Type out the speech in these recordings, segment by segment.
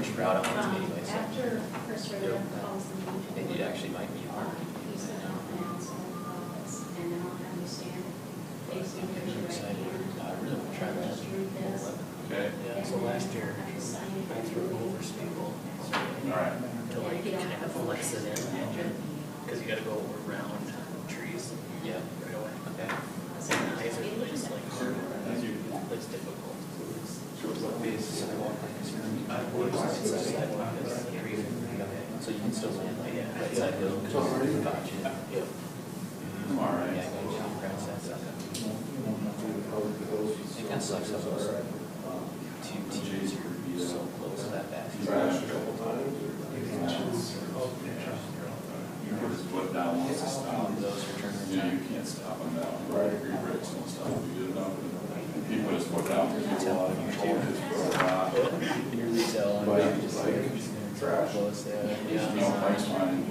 pretty proud of them anyway. So After Chris Ritter calls the meeting. it actually might be hard. He sent out plans of office, and then I'll have you stand facing the I'm excited. I really want to try that. Just read this. Okay. Yeah, so last year I threw it over Spiegel. Alright. To like kind of flex it in. Because you got to go around trees. Yeah. Right away. Okay. So the eyes are really just like hard. It's difficult. So you can still land like right side hill. Gotcha. Yep. Alright. Yeah, I got you. Press that stuff. It kind of sucks how those two teams are so close to that basket. Trash a couple times. You put his foot down once it's down. Those return You can't stop him down. Right. Your brakes won't stop him. You get enough. He put his foot down. You hold his foot down. Your retail on just like trash. close there. There's no price line.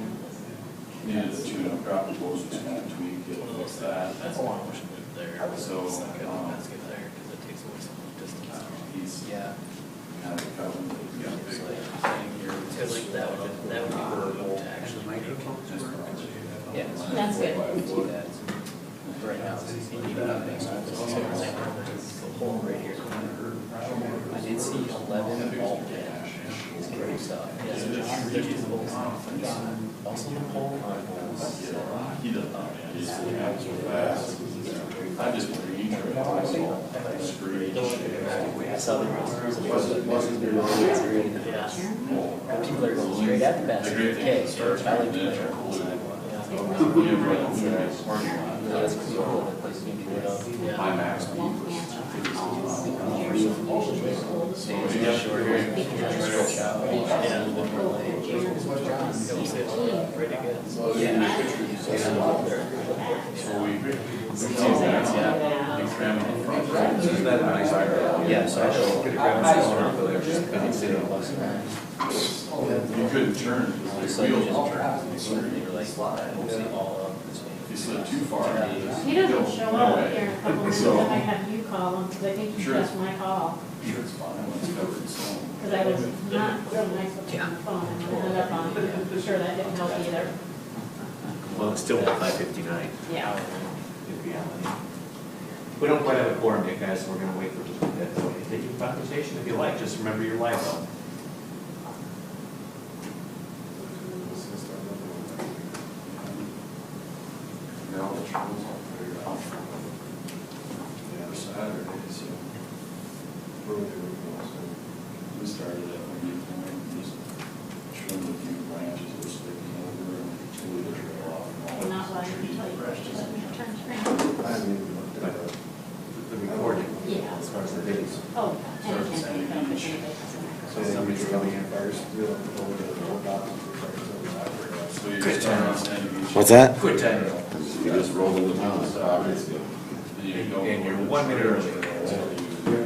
Needed a tune-up crop, the post was kind of tweaked, it fix that. That's a long push move there. So, basket there because it takes away some of the distance. he's Yeah. kind of covered, but he's got a big. Because like that would be horrible to actually make. Yeah. That's good. Do that. Right now, it's you need that next one. So for example, there's a hole right here. I did see 11 ball is great stuff. Yeah, so just trees holes. Also the pole on holes. He doesn't, he's so fast. I just read it, I screech. I saw the rosters. It wasn't good. Yeah. People are going straight at the basket. Okay, I like to measure on the sidewalk. That's cool. That place can be lit up. My max speed was. Shorter. Stretch out. Yeah. Pretty good. So we. Yeah, so I should get a ground You couldn't turn, because the wheels don't turn. They were like, mostly all up this way. If you slid too far. He doesn't show up here in a couple minutes, So- I might have you call him, because I think he Sure. missed my call. Sure, it's fine, when it's covered in snow. Because I was not real nice with him on the phone, and I hung up on him, I'm sure that didn't help either. Well, it's still 5:59. Yeah. We don't quite have a quorum yet, guys, so we're gonna wait for just a bit. So take your conversation if you like, just remember your life though. Now the trails all figured out. Yeah, Saturday, so. We started at one point, just trimmed a few branches that were sticking over and blew the trail off. And all I'm not the letting trees you tell you, brushed let me us. turn screen. I haven't even looked at The recording. Yeah. As far as the videos. Oh, and I can't think of it, anybody So somebody's coming in first, we'll go to the board office first. So you just turn on Sandy Beach. What's that? Good time. You just roll the windows out. And you're 1 minute early.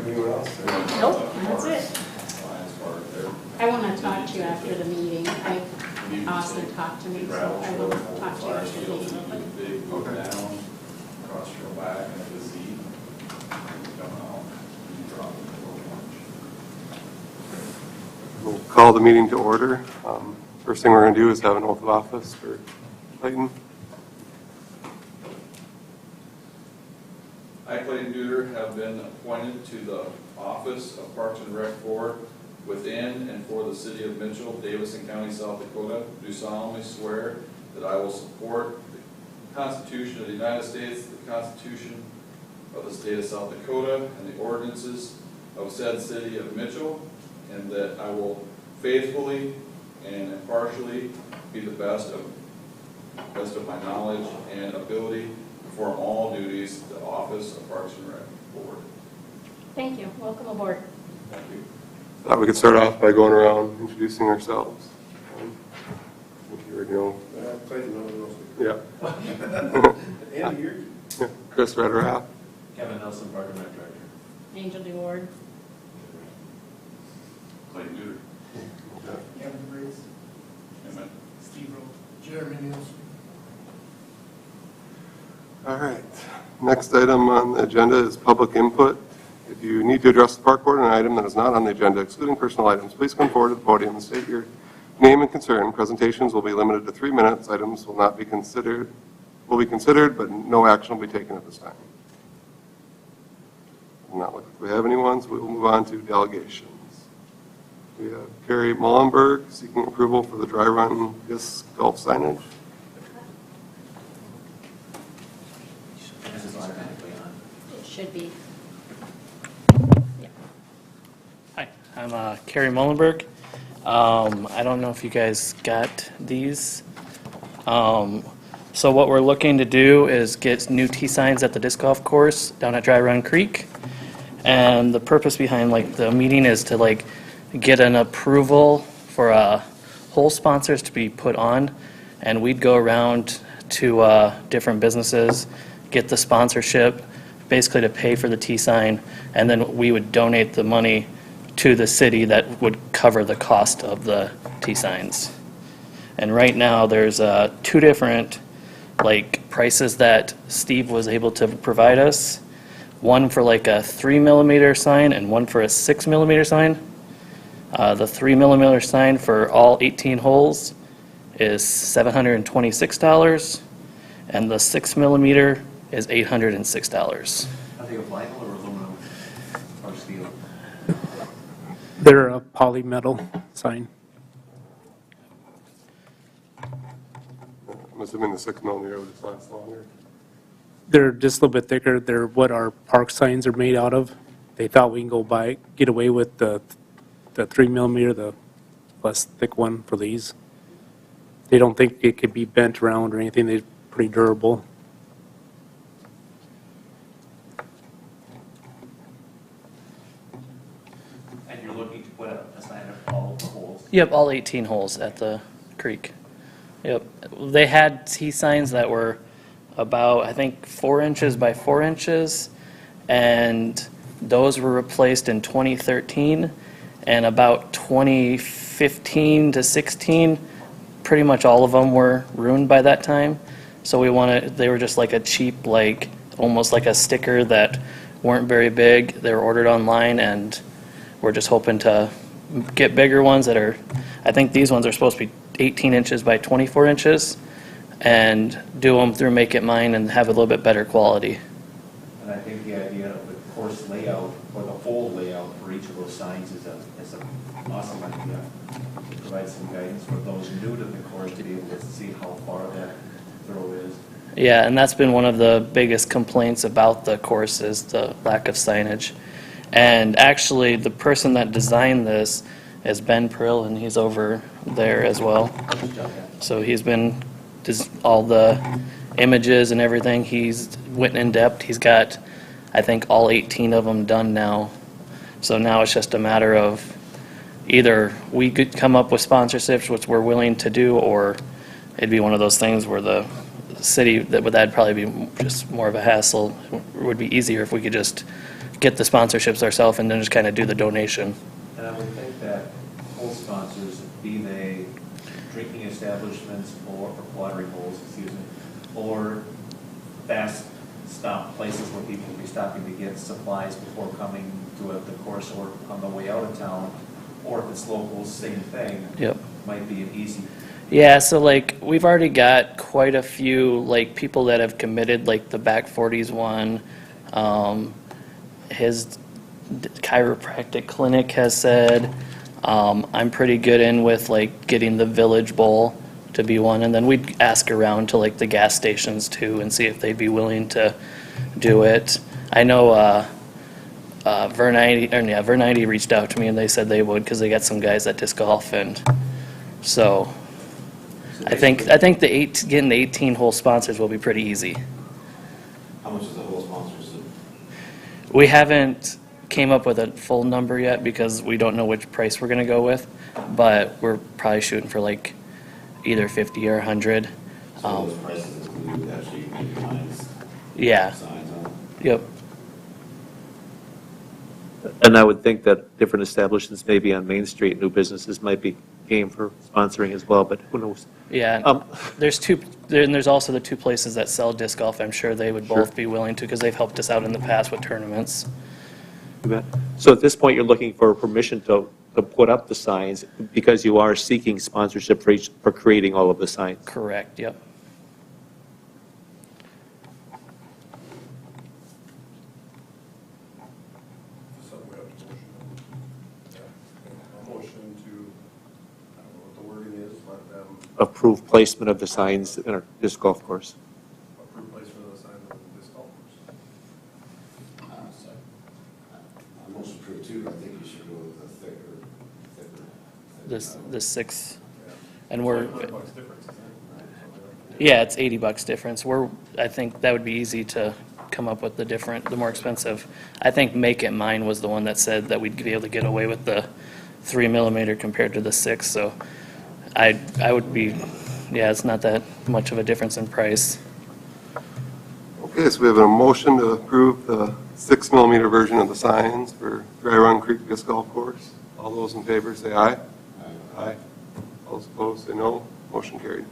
Anyone else? Nope, that's it. Lions Park there. I want to talk to you after the meeting. Austin talked to me, so I will talk to you after the meeting. Big hook down, across your back, and a Z. Come out, and drop it a little much. We'll call the meeting to order. First thing we're going to do is have an oath of office for Clayton. I, Clayton Duder, have been appointed to the office of Parks and Rec Board within and for the city of Mitchell, Davidson County, South Dakota. Do solemnly swear that I will support the Constitution of the United States, the Constitution of the state of South Dakota, and the ordinances of said city of Mitchell, and that I will faithfully and impartially be the best of my knowledge and ability perform all duties of the office of Parks and Rec Board. Thank you. Welcome aboard. Thank you. Thought we could start off by going around introducing ourselves. If you already know. Yeah. Andy, you're. Chris Rederath. Kevin Nelson, Park and Rec Director. Angel DeWard. Clayton Duder. Kevin Briggs. Amen. Steve Rowe. Jeremy Nielsen. All right. Next item on the agenda is public input. If you need to address the park board on an item that is not on the agenda, excluding personal items, please come forward to the podium and state your name and concern. Presentations will be limited to 3 minutes. Items will be considered, but no action will be taken at this time. Not looking if we have anyone, so we will move on to delegations. We have Carrie Mullenberg seeking approval for the dry run disc golf signage. This is automatically on. It should be. Hi, I'm Kerry Mullenberg. I don't know if you guys got these. So what we're looking to do is get new T signs at the disc golf course down at Dry Run Creek. And the purpose behind the meeting is to get an approval for hole sponsors to be put on. And we'd go around to different businesses, get the sponsorship, basically to pay for the T sign, and then we would donate the money to the city that would cover the cost of the T signs. And right now there's 2 different prices that Steve was able to provide us. One for a 3mm sign and one for a 6mm sign. The 3mm sign for all 18 holes is $726, and the 6mm is $806. Are they a vinyl or aluminum or steel? They're a polymetal sign. I'm assuming the 6mm would just last longer. They're just a little bit thicker. They're what our park signs are made out of. They thought we can get away with the 3mm, the less thick one for these. They don't think it could be bent around or anything. They're pretty durable. And you're looking to put a sign of all of the holes? Yep, all 18 holes at the creek. Yep. They had T signs that were about, I think, 4 inches by 4 inches, and those were replaced in 2013, and about 2015 to 16, pretty much all of them were ruined by that time. So they were just a cheap, almost like a sticker that weren't very big. They were ordered online, and we're just hoping to get bigger ones that are, I think these ones are supposed to be 18 inches by 24 inches, and do them through Make It Mine and have a little bit better quality. And I think the idea of the course layout or the hole layout for each of those signs is an awesome idea. To provide some guidance for those new to the course to be able to see how far that throw is. Yeah, and that's been one of the biggest complaints about the course is the lack of signage. And actually, the person that designed this is Ben Prill, and he's over there as well. So he's been all the images and everything. He's went in depth. He's got, I think, all 18 of them done now. So now it's just a matter of either we could come up with sponsorships, which we're willing to do, or it'd be one of those things where the city, that'd probably be just more of a hassle. It would be easier if we could just get the sponsorships ourselves and then just kind of do the donation. And I would think that hole sponsors, be they drinking establishments or watering holes, or fast stop places where people will be stopping to get supplies before coming to the course or on the way out of town, or if it's local, same thing. Yep. Might be an easy. Yeah, so we've already got quite a few people that have committed, the Back 40s one. His chiropractic clinic has said. I'm pretty good in with getting the Village Bowl to be one, and then we'd ask around to the gas stations too and see if they'd be willing to do it. I know Vernite reached out to me and they said they would because they got some guys that disc golf, and so I think getting the 18 hole sponsors will be pretty easy. How much is the whole sponsors? We haven't came up with a full number yet because we don't know which price we're going to go with, but we're probably shooting for either 50 or 100. So those prices include actually making lines, Yeah. signs on? Yep. And I would think that different establishments, maybe on Main Street, new businesses might be game for sponsoring as well, but who knows? Yeah. There's also the 2 places that sell disc golf. I'm sure they would both be willing to because they've helped us out in the past with tournaments. You bet. So at this point, you're looking for permission to put up the signs because you are seeking sponsorship for creating all of the signs? Correct, yep. Something we have to motion on. Yeah. A motion to, I don't know what the wording is, let them Approve placement of the signs in our disc golf course. approve placement of the sign on this golf course. I'm most approved too, I think you should go with the thicker. This 6, Yeah. and we're, $25 difference, isn't it? yeah, it's $80 difference. I think that would be easy to come up with the more expensive. I think Make It Mine was the one that said that we'd be able to get away with the 3 millimeter compared to the 6, so I would be, yeah, it's not that much of a difference in price. Okay, so we have a motion to approve the 6 millimeter version of the signs for Dry Run Creek Disc Golf Course. All those in favor say aye. Aye. All those opposed say no. Motion carried.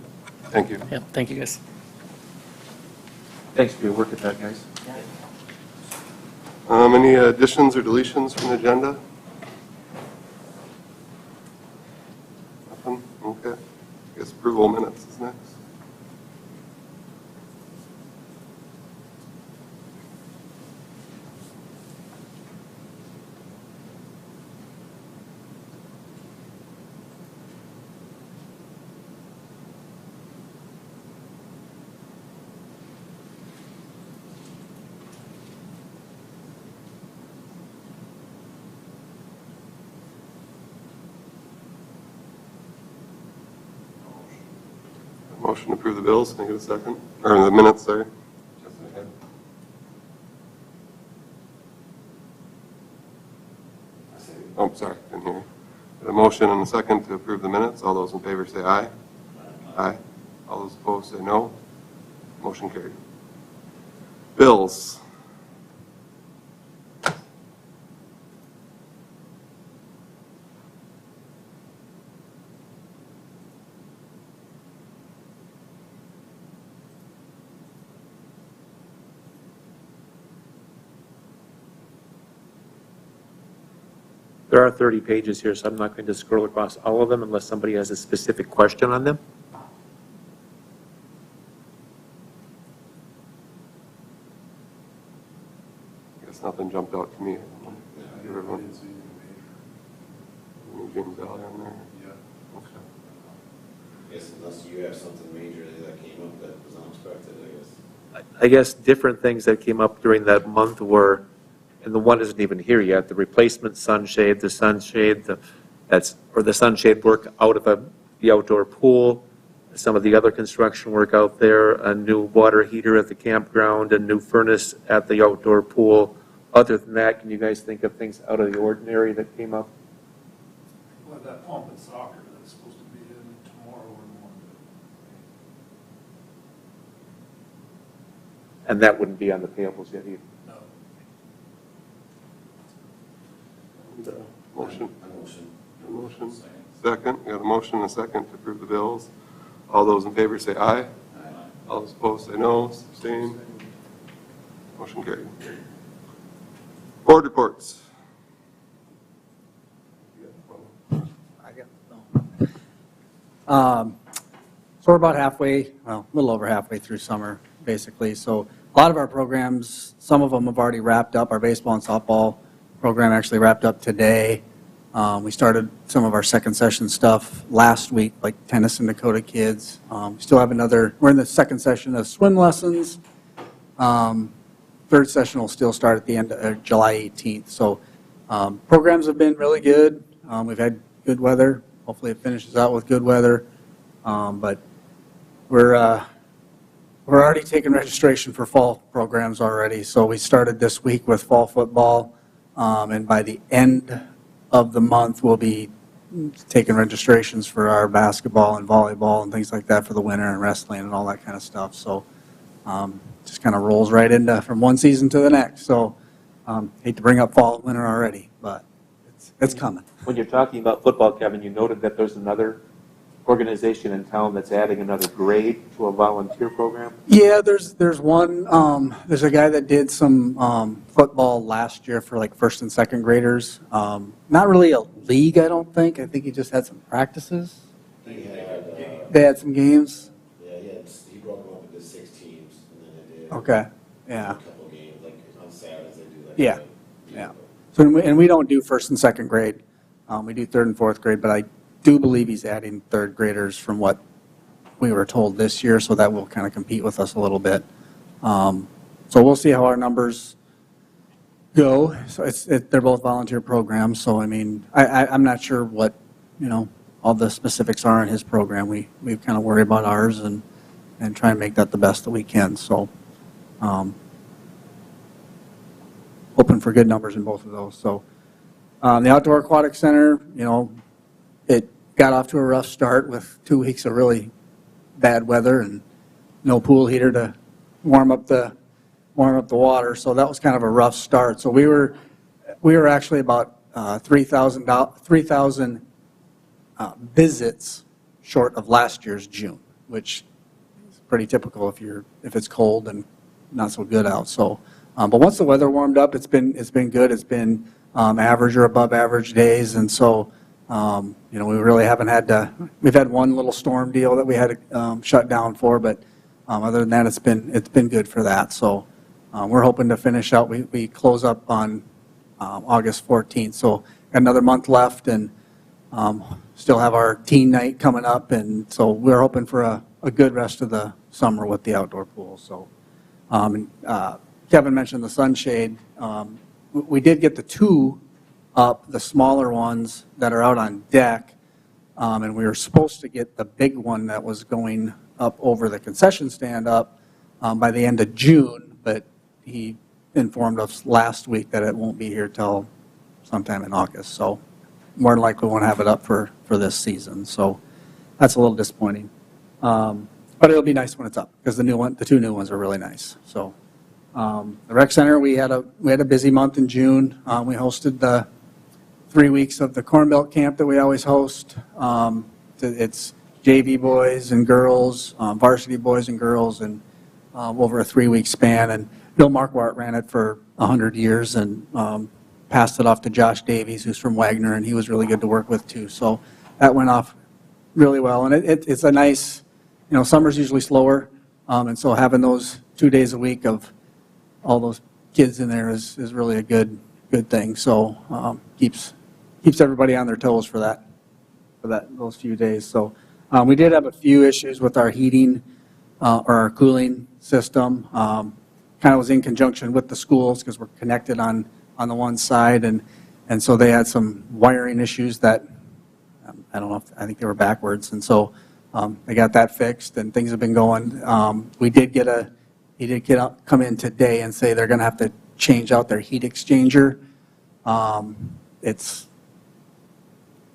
Thank you. Yeah, thank you, guys. Thanks for your work at that, guys. Any additions or deletions from the agenda? Nothing? Okay. I guess approval of minutes is next. Motion to approve the bills. Can I get a second? Or the minutes, sorry. Oh, sorry, didn't hear you. Got a motion and a second to approve the minutes. All those in favor say aye. Aye. All those opposed say no. Motion carried. Bills. There are 30 pages here, so I'm not going to scroll across all of them unless somebody has a specific question on them. I guess nothing jumped out to me. I Everyone. didn't see anything James Valley on there. major. Yeah. Okay. Yes, unless you have something major that came up that was unexpected, I guess. I guess different things that came up during that month were, and the one isn't even here yet, the replacement sunshade, the sunshade work out of the outdoor pool, some of the other construction work out there, a new water heater at the campground, a new furnace at the outdoor pool. Other than that, can you guys think of things out of the ordinary that came up? Well, that pump in soccer that's supposed to be in tomorrow or Monday. And that wouldn't be on the payables yet either. No. Motion. Motion. Motion. Second. We got a motion and a second to approve the bills. All those in favor say aye. Aye. All those opposed say no. Abstain. Motion carried. Board reports. So we're about halfway, well, a little over halfway through summer, basically. So a lot of our programs, some of them have already wrapped up. Our baseball and softball program actually wrapped up today. We started some of our second session stuff last week, like tennis and Dakota kids. We still have we're in the second session of swim lessons. Third session will still start at the end of July 18th. So programs have been really good. We've had good weather. Hopefully it finishes out with good weather. But we're already taking registration for fall programs already. So we started this week with fall football. And by the end of the month, we'll be taking registrations for our basketball and volleyball and things like that for the winter, and wrestling and all that kind of stuff. So just kind of rolls right into from one season to the next. So hate to bring up fall and winter already, but it's coming. When you're talking about football, Kevin, you noted that there's another organization in town that's adding another grade to a volunteer program? Yeah, there's one, there's a guy that did some football last year for like first and second graders. Not really a league, I don't think. I think he just had some practices. They had some games. Yeah, he broke them up into 6 teams, and then they did. Okay, yeah. A couple games, like on Saturdays they do like. Yeah, yeah. So, and we don't do first and second grade. We do third and fourth grade, but I do believe he's adding third graders from what we were told this year, so that will kind of compete with us a little bit. So we'll see how our numbers go. So they're both volunteer programs, so I mean, I'm not sure what, all the specifics are in his program. We kind of worry about ours and try and make that the best that we can. So hoping for good numbers in both of those. So the Outdoor Aquatic Center, it got off to a rough start with 2 weeks of really bad weather and no pool heater to warm up the water. So that was kind of a rough start. So we were actually about 3,000 visits short of last year's June, which is pretty typical if it's cold and not so good out. So, but once the weather warmed up, it's been good. It's been average or above average days, and so we really haven't had to. We've had one little storm deal that we had to shut down for, but other than that, it's been good for that. So we're hoping to finish out. We close up on August 14th, so got another month left, and still have our teen night coming up, and so we're hoping for a good rest of the summer with the outdoor pool. So Kevin mentioned the sunshade. We did get the 2 up, the smaller ones that are out on deck, and we were supposed to get the big one that was going up over the concession stand up by the end of June, but he informed us last week that it won't be here till sometime in August. So more than likely we won't have it up for this season. So that's a little disappointing. But it'll be nice when it's up because the 2 new ones are really nice. So the rec center, we had a busy month in June. We hosted the 3 weeks of the Corn Belt Camp that we always host. It's JV boys and girls, varsity boys and girls, and over a 3-week span. And Bill Marquardt ran it for 100 years and passed it off to Josh Davies, who's from Wagner, and he was really good to work with too. So that went off really well. And it's a nice, summer's usually slower, and so having those 2 days a week of all those kids in there is really a good thing. So keeps everybody on their toes for those few days. So we did have a few issues with our heating or our cooling system. Kind of was in conjunction with the schools because we're connected on the one side, and so they had some wiring issues that I don't know I think they were backwards, and so they got that fixed and things have been going. He did come in today and say they're going to have to change out their heat exchanger.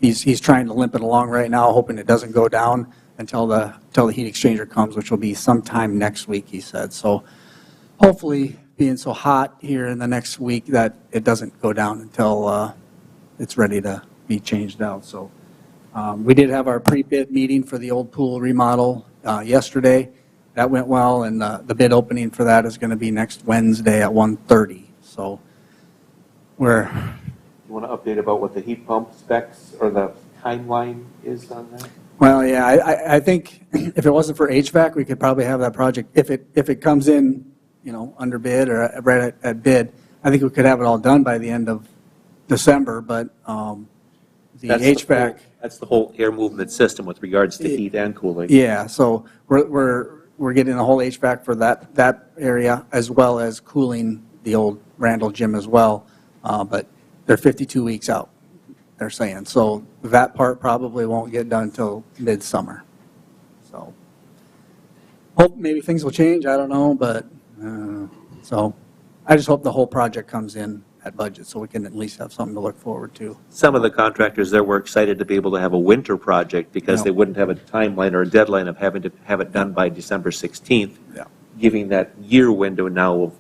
He's trying to limp it along right now, hoping it doesn't go down until the heat exchanger comes, which will be sometime next week, he said. So hopefully, being so hot here in the next week, that it doesn't go down until it's ready to be changed out. So we did have our pre-bid meeting for the old pool remodel yesterday. That went well, and the bid opening for that is going to be next Wednesday at 1:30. So You want to update about what the heat pump specs or the timeline is on that? Well, yeah, I think if it wasn't for HVAC, we could probably have that project. If it comes in, under bid or right at bid, I think we could have it all done by the end of December. But HVAC. That's the whole air movement system with regards to heat and cooling. Yeah, so we're getting the whole HVAC for that area as well as cooling the old Randall gym as well. But they're 52 weeks out, they're saying. So that part probably won't get done until midsummer. So hope maybe things will change. I don't know, but so I just hope the whole project comes in at budget so we can at least have something to look forward to. Some of the contractors there were excited to be able to have a winter project because they wouldn't have a timeline or a deadline of having to have it done by December 16th, giving that year window now of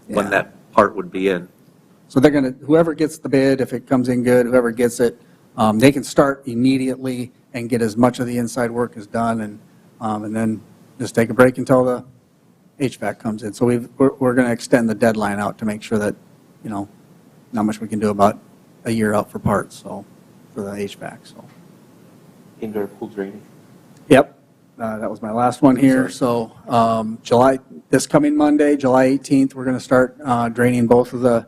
when that part would be in. So they're going to, whoever gets the bid, if it comes in good, whoever gets it, they can start immediately and get as much of the inside work as done, and then just take a break until the HVAC comes in. So we're going to extend the deadline out to make sure that, not much we can do about a year out for parts, so, for the HVAC, so. Indoor pool drainage. Yep, that was my last one here. So this coming Monday, July 18th, we're going to start draining both of the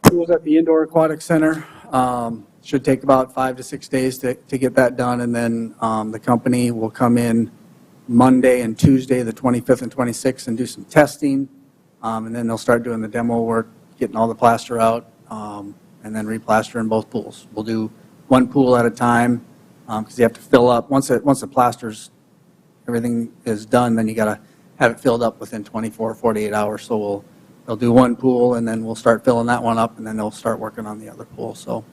pools at the Indoor Aquatic Center. Should take about 5 to 6 days to get that done, and then the company will come in Monday and Tuesday, the 25th and 26th, and do some testing, and then they'll start doing the demo work, getting all the plaster out, and then replaster in both pools. We'll do one pool at a time, because you have to fill up. Once the plaster's, everything is done, then you got to have it filled up within 24 or 48 hours. So they'll do one pool, and then we'll start filling that one up, and then they'll start working on the other pool. So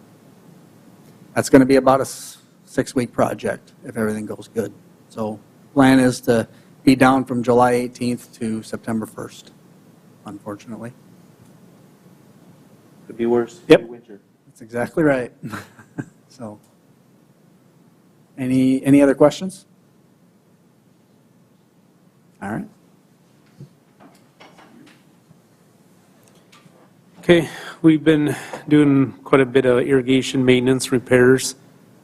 that's going to be about a 6-week project if everything goes good. So plan is to be down from July 18th to September 1st, unfortunately. Could be worse. Yep. Could be winter. That's exactly right. So, any other questions? All right. Okay, we've been doing quite a bit of irrigation maintenance repairs.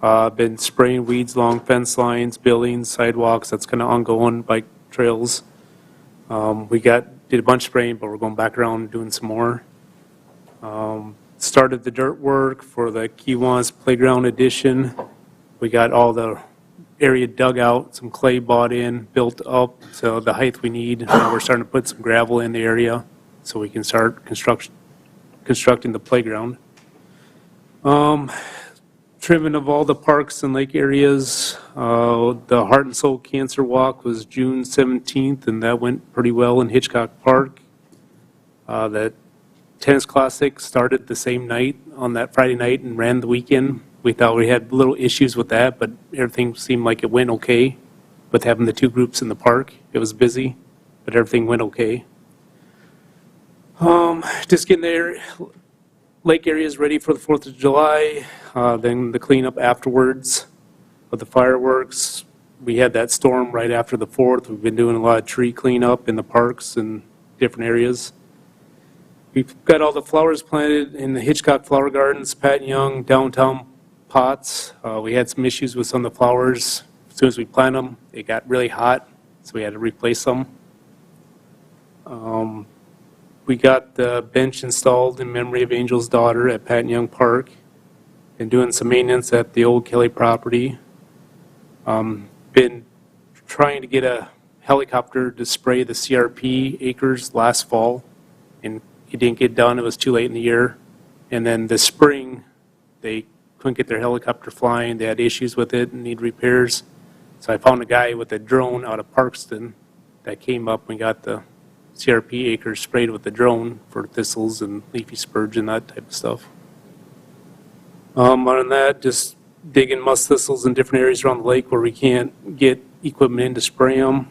Been spraying weeds along fence lines, buildings, sidewalks. That's kind of ongoing, bike trails. We did a bunch of spraying, but we're going back around and doing some more. Started the dirt work for the Kiwanis Playground addition. We got all the area dug out, some clay bought in, built up to the height we need. Now we're starting to put some gravel in the area so we can start constructing the playground. Trimming of all the parks and lake areas. The Heart and Soul Cancer Walk was June 17th, and that went pretty well in Hitchcock Park. The Tennis Classic started the same night on that Friday night and ran the weekend. We thought we had little issues with that, but everything seemed like it went okay with having the two groups in the park. It was busy, but everything went okay. Just getting there. Lake areas ready for the 4th of July, then the cleanup afterwards with the fireworks. We had that storm right after the 4th. We've been doing a lot of tree cleanup in the parks and different areas. We've got all the flowers planted in the Hitchcock Flower Gardens, Pat Young, downtown pots. We had some issues with some of the flowers. As soon as we planted them, it got really hot, so we had to replace them. We got the bench installed in memory of Angel's daughter at Pat Young Park, and doing some maintenance at the old Kelly property. Been trying to get a helicopter to spray the CRP acres last fall, and it didn't get done. It was too late in the year. And then this spring, they couldn't get their helicopter flying. They had issues with it and need repairs. So I found a guy with a drone out of Parkston that came up and got the CRP acres sprayed with the drone for thistles and leafy spurge and that type of stuff. Other than that, just digging musk thistles in different areas around the lake where we can't get equipment in to spray them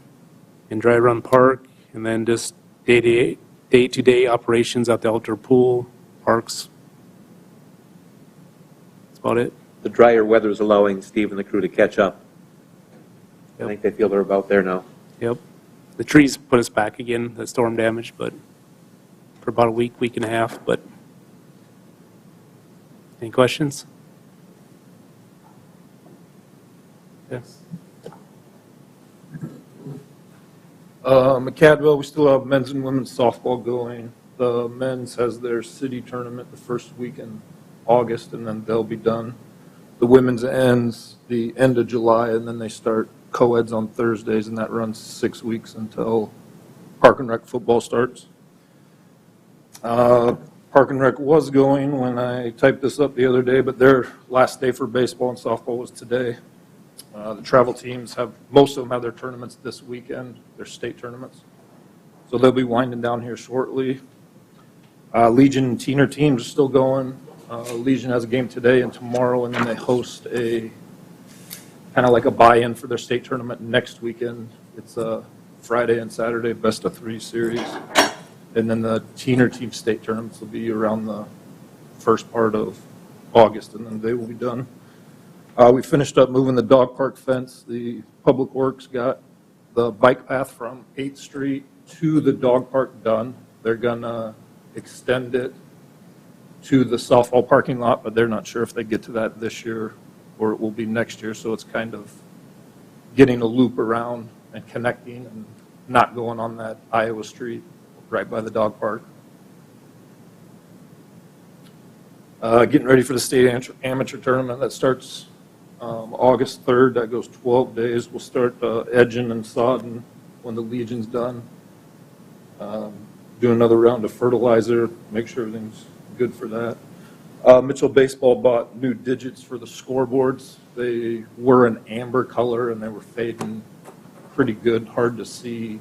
in Dry Run Park, and then just day-to-day operations at the outdoor pool, parks. That's about it. The drier weather is allowing Steve and the crew to catch up. Yep. I think they feel they're about there now. Yep. The trees put us back again, the storm damage, but for about a week and a half, but any questions? Yes. McCadville, we still have men's and women's softball going. The men's has their city tournament the first week in August, and then they'll be done. The women's ends the end of July, and then they start co-eds on Thursdays, and that runs 6 weeks until Park and Rec football starts. Park and Rec was going when I typed this up the other day, but their last day for baseball and softball was today. The travel teams most of them have their tournaments this weekend, their state tournaments. So they'll be winding down here shortly. Legion and Teener teams are still going. Legion has a game today and tomorrow, and then they host a kind of like a buy-in for their state tournament next weekend. It's a Friday and Saturday best of 3 series. And then the Teener team state tournaments will be around the first part of August, and then they will be done. We finished up moving the dog park fence. The Public Works got the bike path from 8th Street to the dog park done. They're gonna extend it to the softball parking lot, but they're not sure if they get to that this year or it will be next year. So it's kind of getting a loop around and connecting and not going on that Iowa Street right by the dog park. Getting ready for the state amateur tournament that starts August 3rd. That goes 12 days. We'll start edging and sodding when the Legion's done. Do another round of fertilizer, make sure everything's good for that. Mitchell Baseball bought new digits for the scoreboards. They were an amber color and they were fading pretty good, hard to see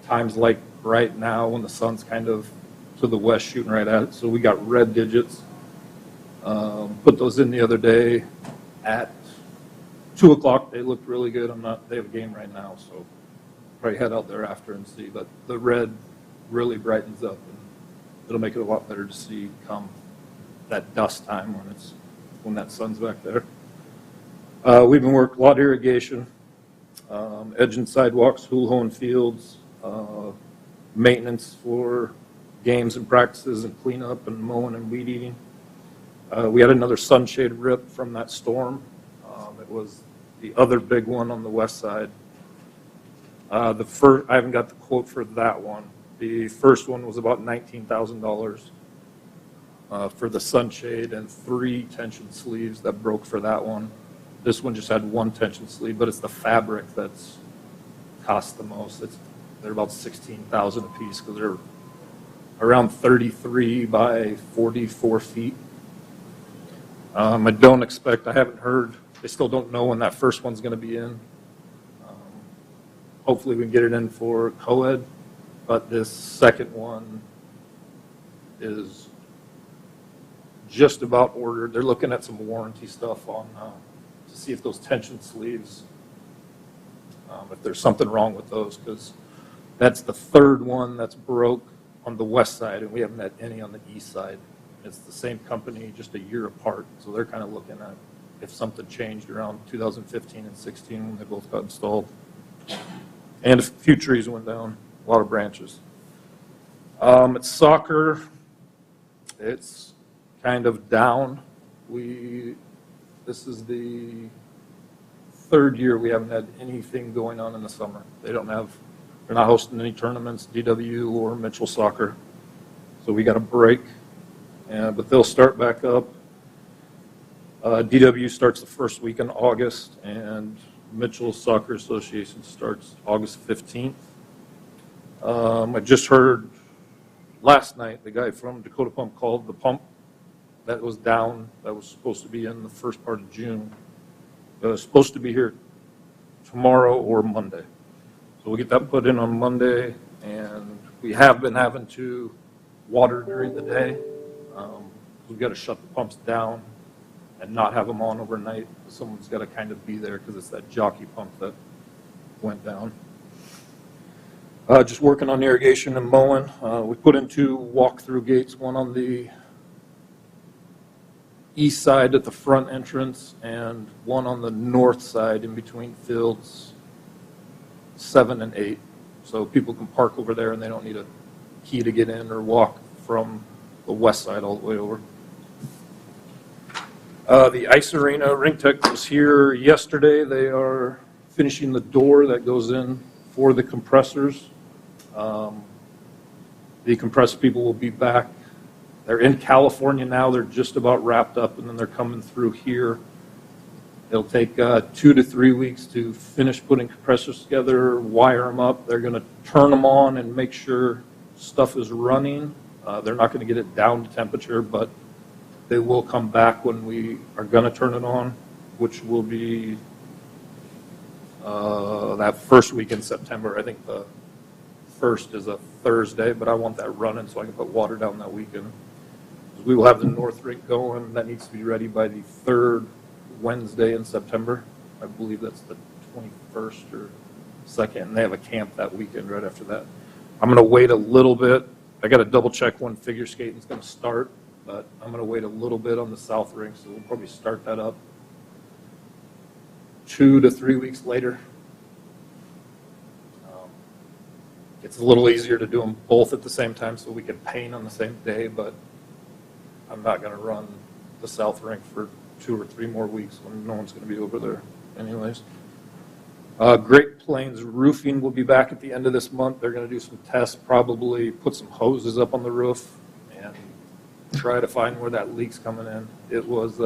times like right now when the sun's kind of to the west shooting right at it. So we got red digits. Put those in the other day at 2 o'clock. They looked really good. They have a game right now, so probably head out there after and see. But the red really brightens up and it'll make it a lot better to see come that dust time when that sun's back there. We've been working a lot of irrigation, edging sidewalks, hula-hoeing fields, maintenance for games and practices and cleanup and mowing and weed eating. We had another sunshade rip from that storm. It was the other big one on the west side. I haven't got the quote for that one. The first one was about $19,000 for the sunshade and 3 tension sleeves that broke for that one. This one just had 1 tension sleeve, but it's the fabric that's cost the most. They're about $16,000 a piece because they're around 33 by 44 feet. I haven't heard, they still don't know when that first one's going to be in. Hopefully we can get it in for co-ed, but this second one is just about ordered. They're looking at some warranty stuff on to see if those tension sleeves, if there's something wrong with those, because that's the third one that's broke on the west side, and we haven't had any on the east side. It's the same company, just a year apart, so they're kind of looking at if something changed around 2015 and 16 when they both got installed. And a few trees went down, a lot of branches. It's soccer. It's kind of down. This is the 3rd year we haven't had anything going on in the summer. They're not hosting any tournaments, DW or Mitchell soccer. So we got a break, but they'll start back up. DW starts the first week in August, and Mitchell Soccer Association starts August 15th. I just heard last night the guy from Dakota Pump called the pump that was down, that was supposed to be in the first part of June. It was supposed to be here tomorrow or Monday. So we'll get that put in on Monday, and we have been having to water during the day. We've got to shut the pumps down and not have them on overnight. Someone's got to kind of be there because it's that jockey pump that went down. Just working on irrigation and mowing. We put in 2 walk-through gates, one on the east side at the front entrance and one on the north side in between fields 7 and 8. So people can park over there and they don't need a key to get in or walk from the west side all the way over. The ice arena, Ring Tech was here yesterday. They are finishing the door that goes in for the compressors. The compressor people will be back. They're in California now. They're just about wrapped up, and then they're coming through here. It'll take 2 to 3 weeks to finish putting compressors together, wire them up. They're going to turn them on and make sure stuff is running. They're not going to get it down to temperature, but they will come back when we are going to turn it on, which will be that first week in September. I think the 1st is a Thursday, but I want that running so I can put water down that weekend. We will have the north rink going. That needs to be ready by the 3rd Wednesday in September. I believe that's the 21st or 2nd, and they have a camp that weekend right after that. I'm going to wait a little bit. I got to double check when figure skating is going to start, but I'm going to wait a little bit on the south rink, so we'll probably start that up 2 to 3 weeks later. It's a little easier to do them both at the same time so we can paint on the same day, but I'm not going to run the south rink for 2 or 3 more weeks when no one's going to be over there anyways. Great Plains Roofing will be back at the end of this month. They're going to do some tests, probably put some hoses up on the roof and try to find where that leak's coming in. It was,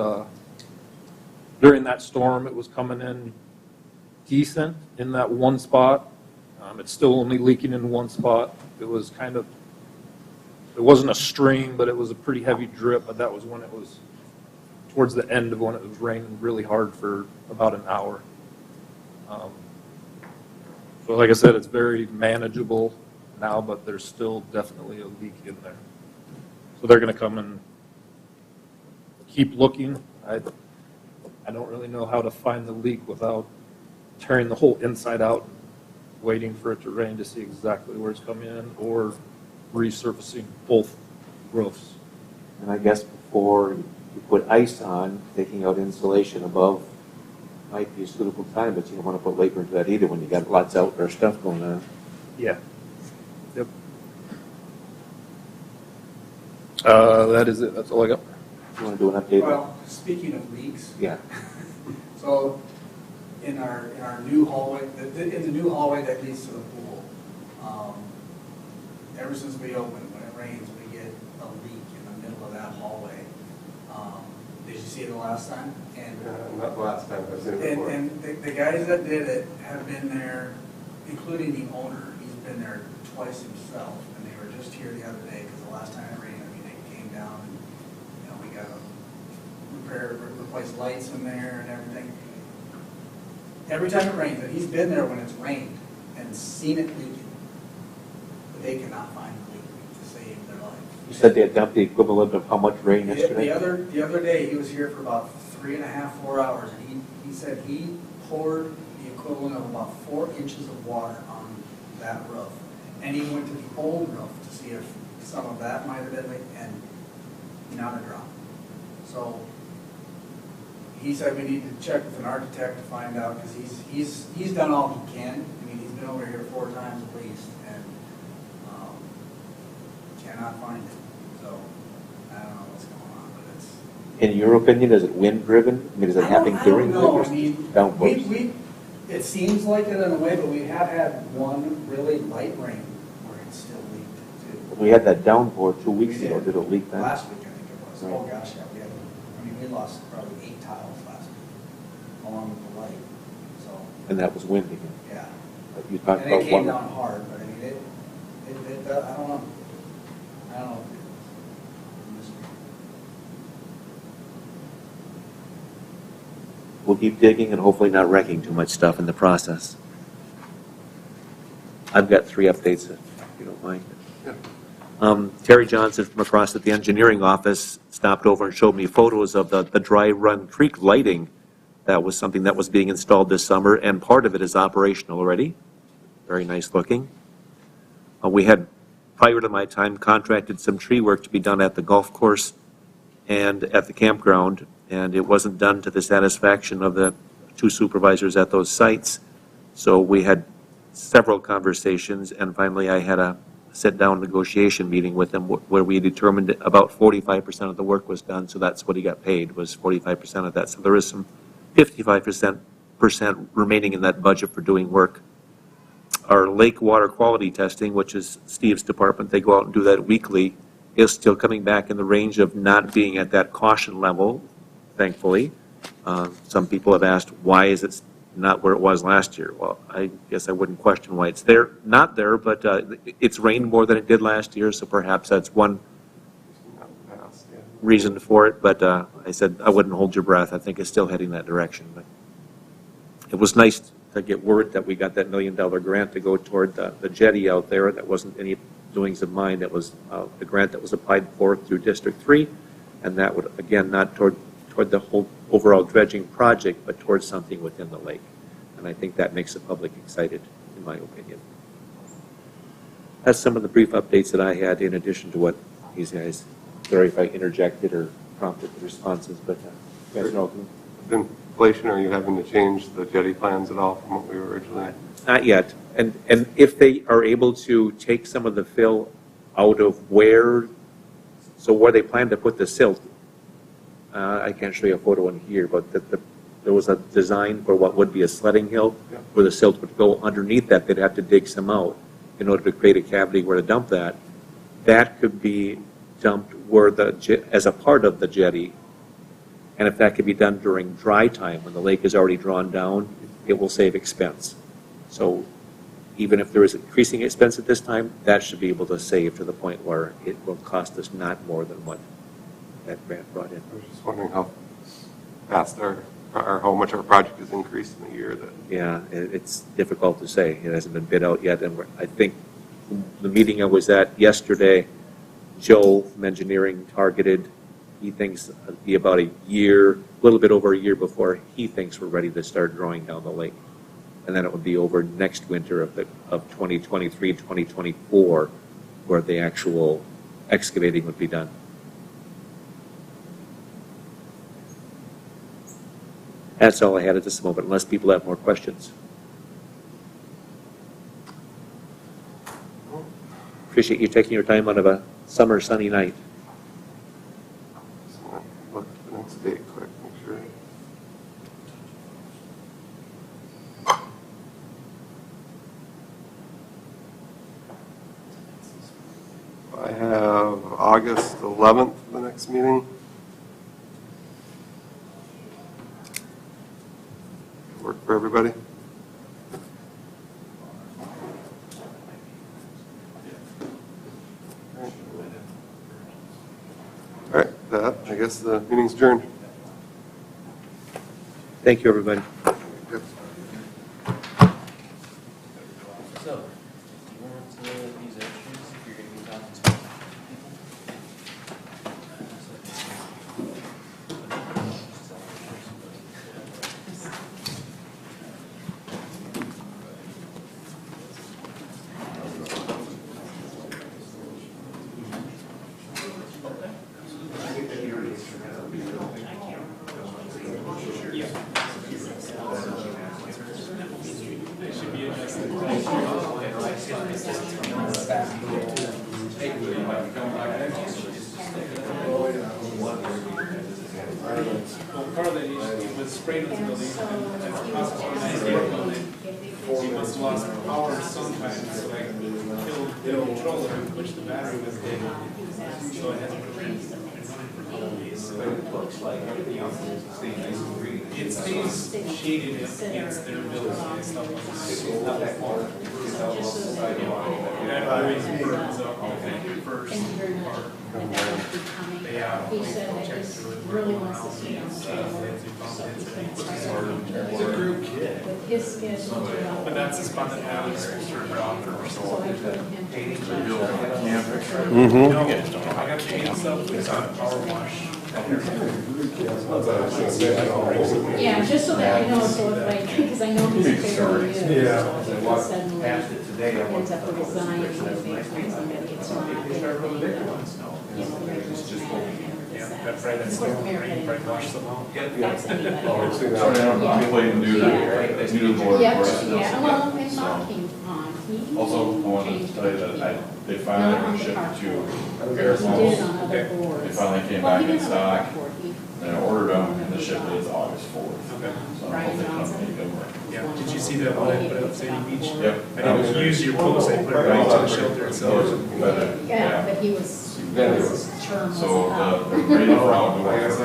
during that storm, it was coming in decent in that one spot. It's still only leaking in one spot. It was kind of, it wasn't a stream, but it was a pretty heavy drip, but that was when it was towards the end of when it was raining really hard for about an hour. So like I said, it's very manageable now, but there's still definitely a leak in there. So they're going to come and keep looking. I don't really know how to find the leak without tearing the whole inside out, waiting for it to rain to see exactly where it's coming in, or resurfacing both roofs. And I guess before you put ice on, taking out insulation above might be a suitable time, but you don't want to put labor into that either when you got lots of outdoor stuff going on. Yeah. Yep. That is it. That's all I got. You want to do an update? Well, speaking of leaks, Yeah. so in our new hallway, in the new hallway that leads to the pool, ever since we opened, when it rains, we get a leak in the middle of that hallway. Did you see it the last time? And Not the last time, I've seen it before. and the guys that did it have been there, including the owner. He's been there twice himself, and they were just here the other day because the last time it rained, I mean, they came down and, you know, we got to replace lights in there and everything. Every time it rains, and he's been there when it's rained and seen it leaking, but they cannot find the leak to save their life. You said they had dumped the equivalent of how much rain yesterday? The other day, he was here for about 3.5, 4 hours, and he said he poured the equivalent of about 4 inches of water on that roof. And he went to the old roof to see if some of that might have been leaked, and not a drop. So he said we need to check with an architect to find out, because he's done all he can. I mean, he's been over here 4 times at least, and cannot find it. So I don't know what's going on, but it's. In your opinion, is it wind driven? I mean, is it happening during the I don't know. I mean, downpours? it seems like it in a way, but we have had one really light rain where it still leaked too. We had that downpour 2 weeks We ago. Did it leak then? Last week, I think it was. Right. Oh, gosh, yeah, we lost probably 8 tiles last week, along with the light, so, And that was wind again. yeah. But you talked And it about came one. down hard, but I mean, it I don't know. I don't know. We'll keep digging and hopefully not wrecking too much stuff in the process. I've got 3 updates, if you don't mind. Terry Johnson from across at the engineering office stopped over and showed me photos of the Dry Run Creek lighting. That was something that was being installed this summer, and part of it is operational already. Very nice looking. We had, prior to my time, contracted some tree work to be done at the golf course and at the campground, and it wasn't done to the satisfaction of the 2 supervisors at those sites. So we had several conversations, and finally I had a sit-down negotiation meeting with him where we determined that about 45% of the work was done, so that's what he got paid, was 45% of that. So there is some 55% remaining in that budget for doing work. Our lake water quality testing, which is Steve's department, they go out and do that weekly, is still coming back in the range of not being at that caution level, thankfully. Some people have asked, why is it not where it was last year? Well, I guess I wouldn't question why it's there, not there, but it's rained more than it did last year, so perhaps that's one reason for it. But I said I wouldn't hold your breath. I think it's still heading that direction. But it was nice to get word that we got that $1 million grant to go toward the jetty out there. That wasn't any doings of mine. That was the grant that was applied for through District 3, and that would, again, not toward the whole overall dredging project, but towards something within the lake. And I think that makes the public excited, in my opinion. That's some of the brief updates that I had, in addition to what these guys, sorry if I interjected or prompted the responses, but you guys are all good. Been installation, or are you having to change the jetty plans at all from what we were originally? Not yet. And if they are able to take some of the fill out of where they plan to put the silt, I can't show you a photo in here, but there was a design for what would be a sledding hill, where the silt would go underneath that. They'd have to dig some out in order to create a cavity where to dump that. That could be dumped as a part of the jetty. And if that could be done during dry time, when the lake is already drawn down, it will save expense. So even if there is increasing expense at this time, that should be able to save to the point where it will cost us not more than what that grant brought in. I was just wondering how fast or how much our project has increased in a year. Yeah, it's difficult to say. It hasn't been bid out yet, and I think the meeting I was at yesterday, Joe from engineering targeted, he thinks it'll be about a little bit over a year before he thinks we're ready to start drawing down the lake. And then it would be over next winter of 2023, 2024, where the actual excavating would be done. That's all I had at this moment, unless people have more questions. Appreciate you taking your time out of a summer sunny night. Look at the next date quick, make sure. I have August 11th, the next meeting. Work for everybody? All right, that, I guess the meeting's adjourned. Thank you, everybody. Yep. So, do you want these extras if you're going to be talking to people? Part of the issue with spraying the building, and the process of the building, he must have lost power sometimes, so like he'll control it and push the battery with it, so it hasn't been running for always. It looks like everything else is staying nice and green. It stays shaded against their building and stuff like that. It's not that far. That always burns up first. Thank you very much. And that will be coming. He said that he really wants to see him stay there, so he's going to start He's a group kid. with his schedule. But that's the spot that Alex turned off for. So I told him to reach out. You know, I got to paint stuff with a power wash. Yeah, just so that I know, so if like, because I know he's a favorite unit. Yeah. So if he suddenly Passed it today. I ends up resigning, if somebody gets not That's right, that's the only way you probably wash them out. Yeah, well, and Mark came on, he Also, I wanted to changed tell you that they finally shipped to He Air did it on Force. other boards. They finally came Well, back he in didn't have a stock, board, he- and I ordered them, and the ship date is August 4th. Okay. So I hope they come make them. Yeah, did you see that one I put up Sandy Beach? Yep. I didn't use your post, I put it right to the shelter itself. Yeah, but he was, his term was So up. the rating for outdoor I guess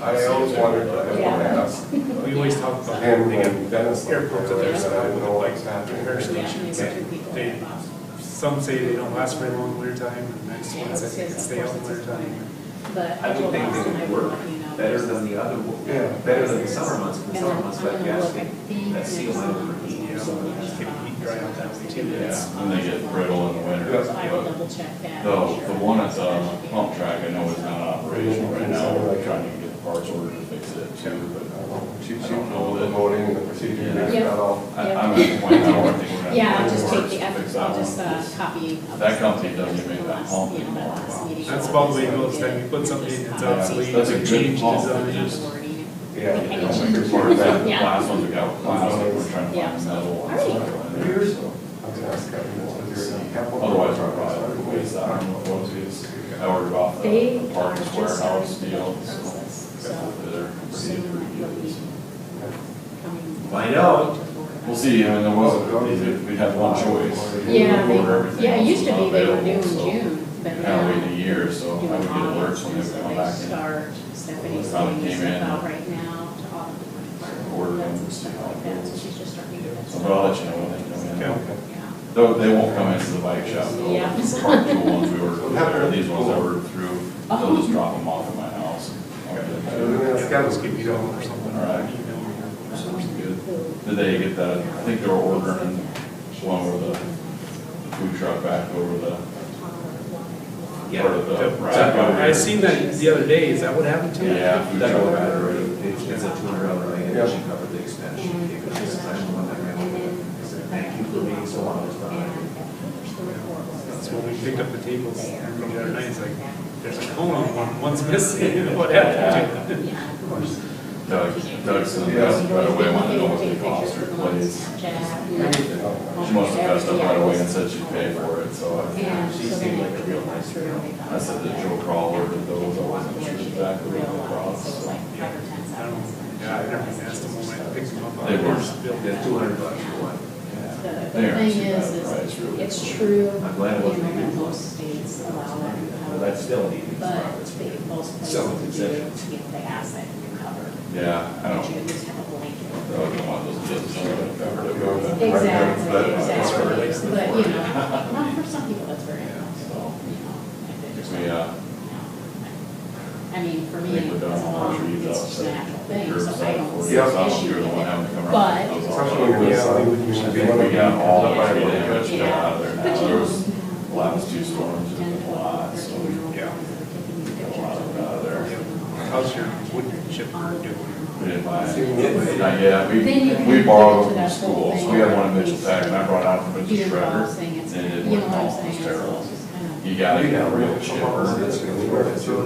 I always wondered, I asked We always talk about him they got and Dennis. airports up there, so I didn't know what like was happening. repair Yeah, stations. there's two people They, that lost. some say they don't last very long in winter time, and the next ones I think can stay out in winter time. But I would told think they Austin I would would work let you know. better than the other, better than the summer months, because And summer then months, I'm that gonna gas, look at the that seal might next overheat. You know, keep it heat dry out that way too. Yeah, It's- and they get brittle in the winter. So I will But double check that. the one at the pump track, I know is not operational right now. We're trying to get the parts ordered to fix it too, but She I don't know the that. voting and the procedure, Yeah. yeah, that all. I'm at the point now where I think we're gonna. Yeah, I'll have to just do take the, parts to fix I'll that just one. copy. That company doesn't even make that pump You know, that anymore. last meeting. That's about the way it goes, then you put something that's obsolete, That's a you good change pump, design. it just- Or that Yeah. last one's got plastic, we're trying to Yeah. find metal All ones. right. Otherwise, our product would waste that. I don't know what it is. I ordered off the They Parks just Warehouse started deal. the process, so They're soon pretty he'll be coming. Find out. We'll see, I mean, there wasn't, we had one choice. Yeah, Order everything yeah, it else used to was be they were available, due in so June, but Kind now. of waiting a year, so I would get alerts when they So come they back and start, Stephanie's Finally doing came stuff in. out right now to audit the Order them department and and see stuff how like it that, so goes. she's just starting to do that. So, but I'll let you know when they come in. Yeah. They won't come into the bike shop, though. Yeah. The Park tool ones we ordered, there, these ones I ordered through, they'll just drop them off at my house. All right. Good. Did they get that, I think they were ordering one where the food truck back over the, part of the rack. I seen that the other day, is that what happened to it? Yeah, food That truck go back back over. already, it's a $200 thing, and she covered the expense, she gave it to us, I one that ran with it. I said, thank you for being so honest on it. That's when we picked up the tables the other night, it's like, there's a cone on one, one's missing, what happened to it? Doug's in the best right away, wanted to know what they cost her plays. She must have fessed up right away and said she'd pay for it, so she seemed like a real nice girl. I said that Joe Crawler did those, I wasn't sure exactly what they cost, so. Yeah, I never asked them when I picked them up. They were. Yeah, $200 for one. The thing is it's true, I'm glad it wasn't you know, me. most states allow it. But that's still needed. But most places do, if they ask that you cover. Yeah, I But don't, you just have a blanket. I don't want those deals, so I covered it. Exactly, but, you know, not for some people, that's very helpful, you know. if it just- We, I mean, for I me, think we're as done all our long trees as out, it's so just a natural thing, curbs so out I don't for see the an south, issue you're the with one it. having to come around. But- I was all Especially over when this. you're- I think we got all the tree damage Yeah. out of there now. There was the last two storms, Ten, just a 12, lot, so 13 we year Yeah. olds that are taking these got a lot pictures of it out of there. How's your wood chipper doing? We didn't buy it. Not yet. Then you We can borrowed get them into from that whole school, so thing we had where one in Mitchell Tech, and I brought it out from Be Mitchell involved, Shredder, saying it's, and it you know didn't what I'm work, saying? it was terrible. It's just kind of. You gotta get a real chipper,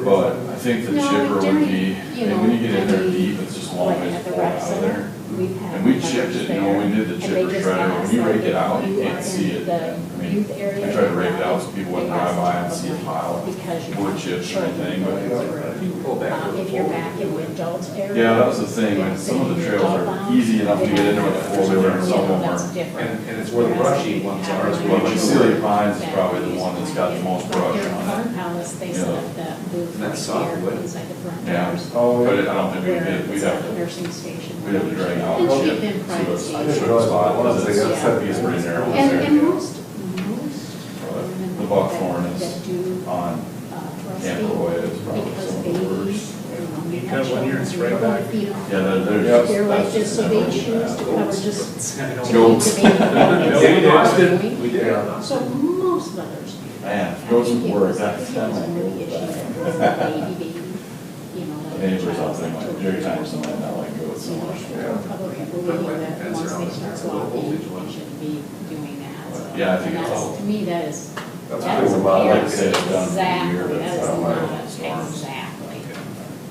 but I think the No, chipper would during, be, you and when you know, get in there I mean, deep, it's just long like ways at to the pull it rec out of center, there. we've had And we members chipped it, you know, there, we did the and chipper they just shredder, when ask you that rake it out, if you you can't are see in it. the I mean, youth area, I tried to rake it out so people wouldn't they drive ask by you and to see a apply pile of because you wood want chips or children anything, to but. go through. If you're back in the adult area. Yeah, that was the thing, like, some of the trails are easy enough to get into with a four-wheeler, and some of them That's are. different. And it's where the brushy ones are as well. Well, like Celia Pines is probably the one that's got the most brush Here in on Farm it. Palace, they You set know, up that booth and that's right softwood. here inside the front Yeah, doors. but I don't think we Where could, we'd it's have a to, nursing station. we'd have to drag out And the keep chip, them see what privacy. spot, because it's, Yeah. it's pretty narrow And there. most The buckthorn is that do, on breastfeed, Camper Way, it's probably because some of the babies, worst. you cut have one ear and children, spray you're going back. to feed them. Yeah, there's. They're like that's this, just so they never choose to bad. cover just. Goats. the baby. Austin, we did. So most mothers. Man, goats would work, It that's was kind a of really issue that was a baby, you know, like. neighbors the out child's there, like like 2 Jerry years Thompson old. might not like goats so You know, much. probably believe that once they start walking, they shouldn't be doing that. So- Yeah, I think and it's that's- all- To me, that is, That's that is a a lot, like I parent, said, it's done for the exactly, year, that that's is a how my lot, storms. exactly.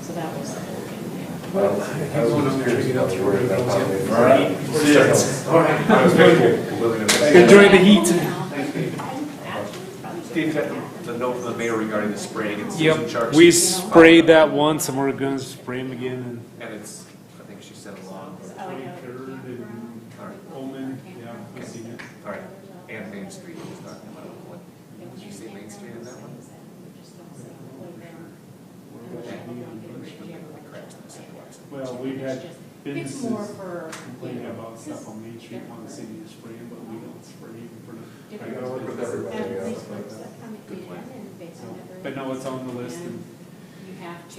So that was the whole thing there. I was just curious about the word about how they- Right. See ya. I was completely mistaken. Enjoy the heat. Steve got the note from the mayor regarding the spraying and Susan Yep, Shark's. we sprayed that once and we're gonna spray them again And it's, I think she said along. Oh, yeah. All right, Omen, yeah, I've seen it. all right. And Main Street, he was talking about what, did you say Main Street in that one? Well, we've had It's businesses more for. complaining about stuff on Main Street, want the city to spray it, but we don't spray even for the. I gotta work with everybody, yeah. But no, it's on the list and it's It's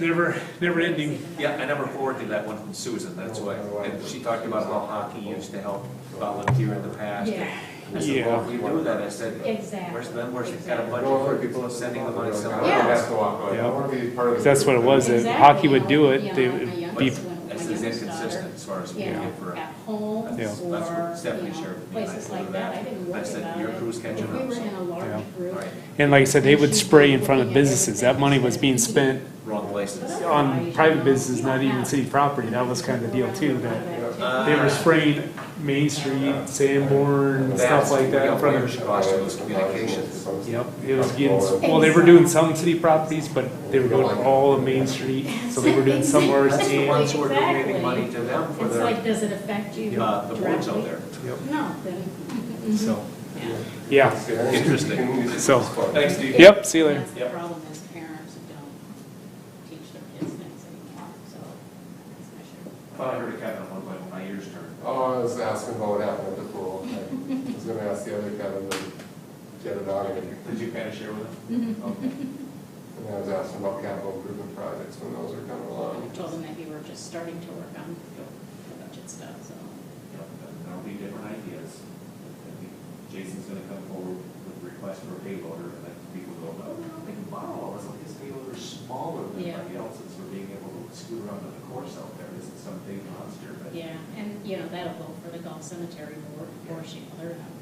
never ending. Yeah, I never forwarded that one from Susan, that's why. And she talked about how hockey used to help volunteer in the past. Yeah. I said, well, if we do that, I said, Exactly. where's got a budget for people sending the money somewhere Yeah. else? I want to be part of the. That's what it was, that Exactly, hockey would you do know, it, you know, they like my would youngest be, one, my It's youngest inconsistent daughter, as far as we you know, get for. at home Yeah. That's what or, Stephanie you know, shared with me, and I places told her like that, I that. didn't I worry said, about your it. crew's catching If we up, were so. in a Yeah. large group. Right. and like I said, they would spray in front of businesses, that money was being spent Wrong way. license. On private business, not even city property, that was kind of the deal too, that they were spraying Main Street, Sanborn, stuff like that in front of. Cost communications. Yep, it was getting, well, they were doing some city properties, but they were doing all of Main Street, so they were doing some ours That's the and. ones who are donating money to them for It's their, like, does it affect you the boards out directly? there. No, then. So, Yeah. yeah, Interesting. so, Thanks, Steve. yep, see you later. That's the problem is parents who don't teach their kids things anymore, so that's an issue. Thought I heard a Kevin at one point when my ears turned. Oh, I was asking about what happened at the pool. I was gonna ask the other Kevin, but he had a dog in it. Did you kind of share with them? Okay. And I was asking about capital improvement projects when those are coming I along. told them that you were just starting to work on the budget stuff, so. Yep, there'll be different ideas. I think Jason's gonna come forward with a request for a payloader, and then people go, no, they can borrow all this, like this payloader's smaller than Yeah. everybody else's, for being able to scoot around to the course out there, this is some big monster, but. Yeah, and, you know, that'll go for the golf cemetery board, or she, they're not.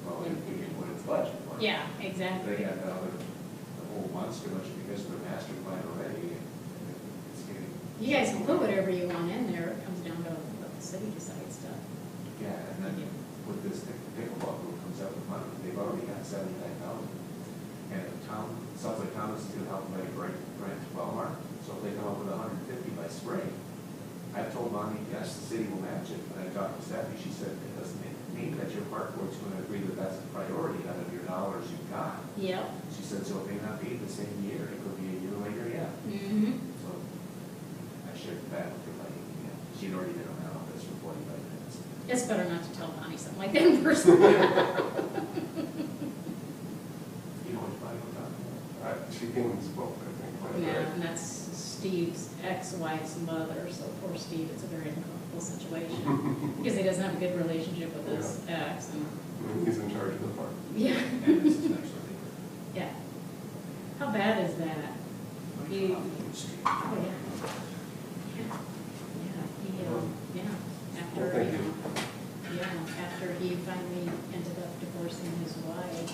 Well, if we can put its budget. for it. Yeah, exactly. They have the whole monster much because of their master plan already, and it's getting. You guys can put whatever you want in there, it comes down to what the city decides to. Yeah, and then with this pickleball group comes up with money, they've already got 79,000. And the town, sounds like Thomas is gonna help them make a grant to Wellmark, so if they come up with 150 by spring, I've told Bonnie, yes, the city will match it, and I talked to Stephanie, she said, it doesn't mean that your park board's gonna agree that that's a priority out of your dollars you've got. Yep. She said, so it may not be the same year, it could be a year later, yeah. Mm-hmm. So I shared that with her, like, yeah, she'd already been around this for 45 minutes. It's better not to tell Bonnie something like that in person. You know what you're talking about? She came and spoke, I think. quite a bit. Yeah, and that's Steve's ex-wife's mother, so poor Steve, it's a very uncomfortable situation. Because he doesn't have a good relationship with his ex, and, And he's in charge of the park. yeah. And this is next door. Yeah. How bad is that? He, oh, yeah. Yeah, after, Well, thank you know, yeah, after he finally ended up divorcing his wife,